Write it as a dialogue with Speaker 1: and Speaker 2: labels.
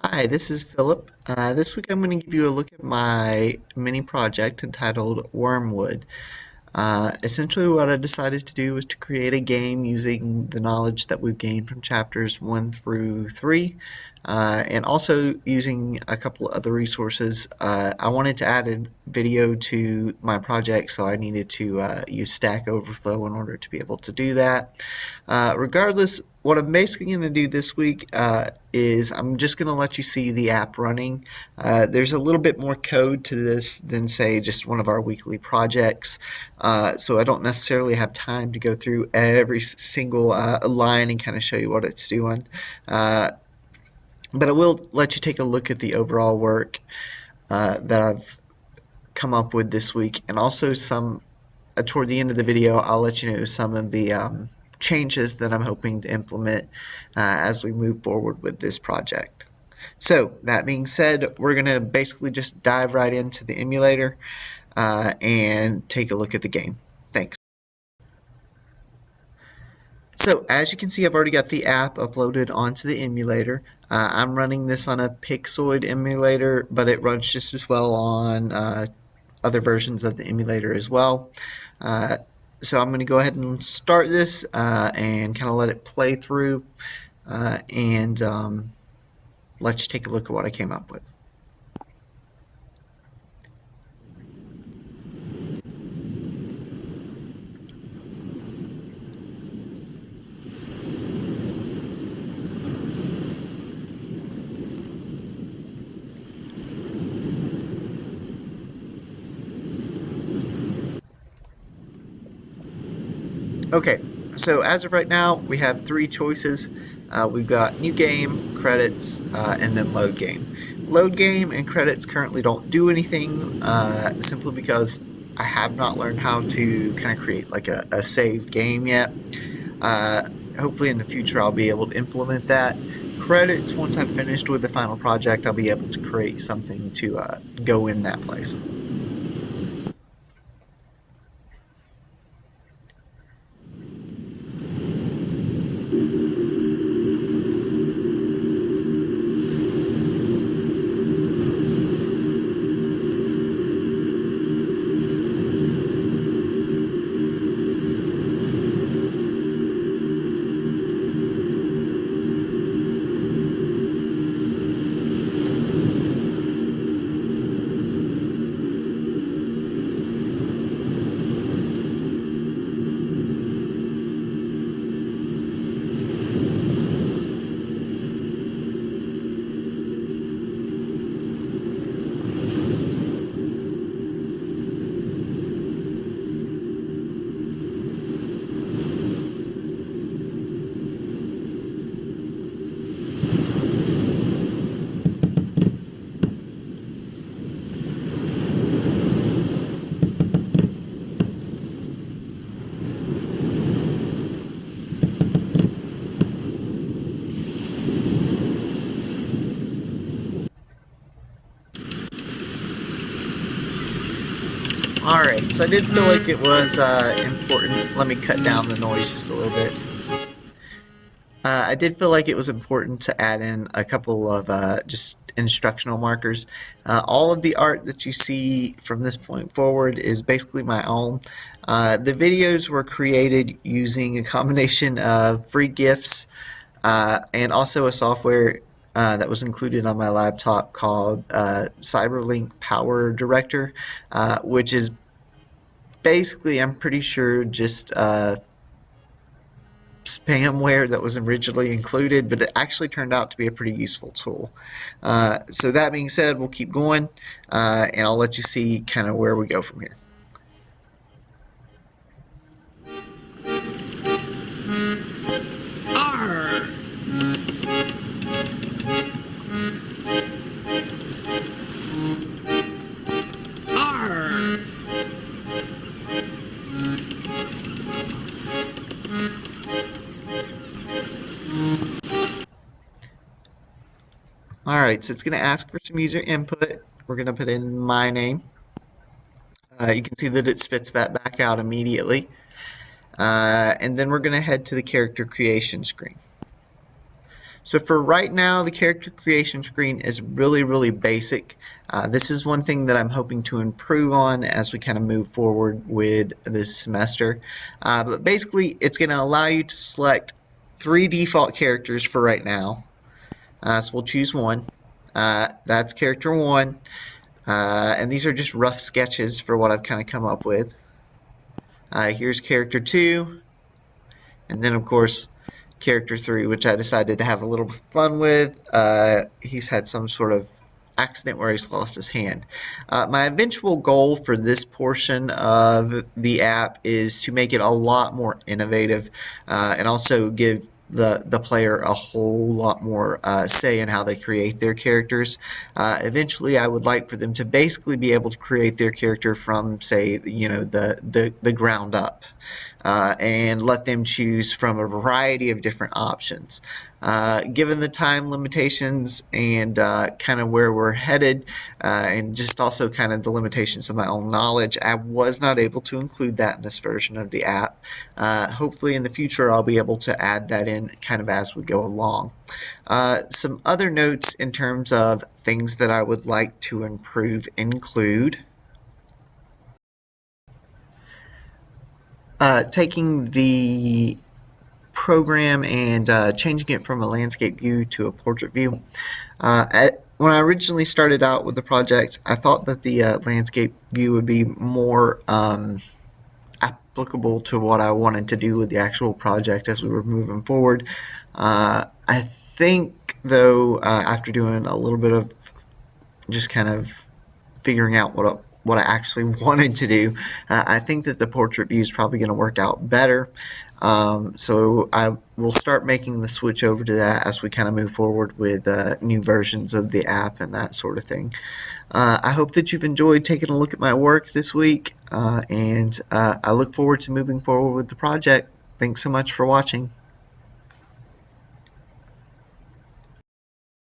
Speaker 1: Hi, this is Philip. This week I'm going to give you a look at my mini project entitled Wormwood. Essentially, what I decided to do was to create a game using the knowledge that we've gained from chapters 1 through 3, and also using a couple of other resources. I wanted to add a video to my project, so I needed to use Stack Overflow in order to be able to do that. Regardless, what I'm basically going to do this week is I'm just going to let you see the app running. There's a little bit more code to this than, say, just one of our weekly projects. So I don't necessarily have time to go through every single line and kind of show you what it's doing. But I will let you take a look at the overall work that I've come up with this week, and also some toward the end of the video I'll let you know some of the changes that I'm hoping to implement as we move forward with this project. So that being said, we're going to basically just dive right into the emulator and take a look at the game. Thanks. So as you can see, I've already got the app uploaded onto the emulator. I'm running this on a Pixoid emulator, but it runs just as well on other versions of the emulator as well. So I'm going to go ahead and start this and kind of let it play through and let you take a look at what I came up with. Okay, so as of right now, we have three choices. We've got new game, credits, and then load game. Load game and credits currently don't do anything simply because I have not learned how to kind of create like a saved game yet. Hopefully in the future I'll be able to implement that. Credits, once I'm finished with the final project, I'll be able to create something to go in that place. Alright, so I did feel like it was important. Let me cut down the noise just a little bit. I did feel like it was important to add in a couple of just instructional markers. All of the art that you see from this point forward is basically my own. The videos were created using a combination of free GIFs and also a software that was included on my laptop called Cyberlink Power Director, which is basically, I'm pretty sure, just spamware that was originally included, but it actually turned out to be a pretty useful tool. So that being said, we'll keep going, and I'll let you see kind of where we go from here.
Speaker 2: R. R.
Speaker 1: Alright, so it's going to ask for some user input. We're going to put in my name. You can see that it spits that back out immediately. And then we're going to head to the character creation screen. So for right now, the character creation screen is really basic. This is one thing that I'm hoping to improve on as we kind of move forward with this semester. But basically, it's going to allow you to select 3 default characters for right now. So we'll choose one. That's character 1. And these are just rough sketches for what I've kind of come up with. Here's character 2. And then, of course, character 3, which I decided to have a little fun with. He's had some sort of accident where he's lost his hand. My eventual goal for this portion of the app is to make it a lot more innovative and also give the player a whole lot more say in how they create their characters. Eventually, I would like for them to basically be able to create their character from, say, the ground up. And let them choose from a variety of different options. Given the time limitations and kind of where we're headed, and just also kind of the limitations of my own knowledge, I was not able to include that in this version of the app. Hopefully in the future I'll be able to add that in kind of as we go along. Some other notes in terms of things that I would like to improve include taking the program and changing it from a landscape view to a portrait view. When I originally started out with the project, I thought that the landscape view would be more applicable to what I wanted to do with the actual project as we were moving forward. I think, though, after doing a little bit of just kind of figuring out what I actually wanted to do, I think that the portrait view is probably going to work out better. So I will start making the switch over to that as we kind of move forward with new versions of the app and that sort of thing. I hope that you've enjoyed taking a look at my work this week, and I look forward to moving forward with the project. Thanks so much for watching.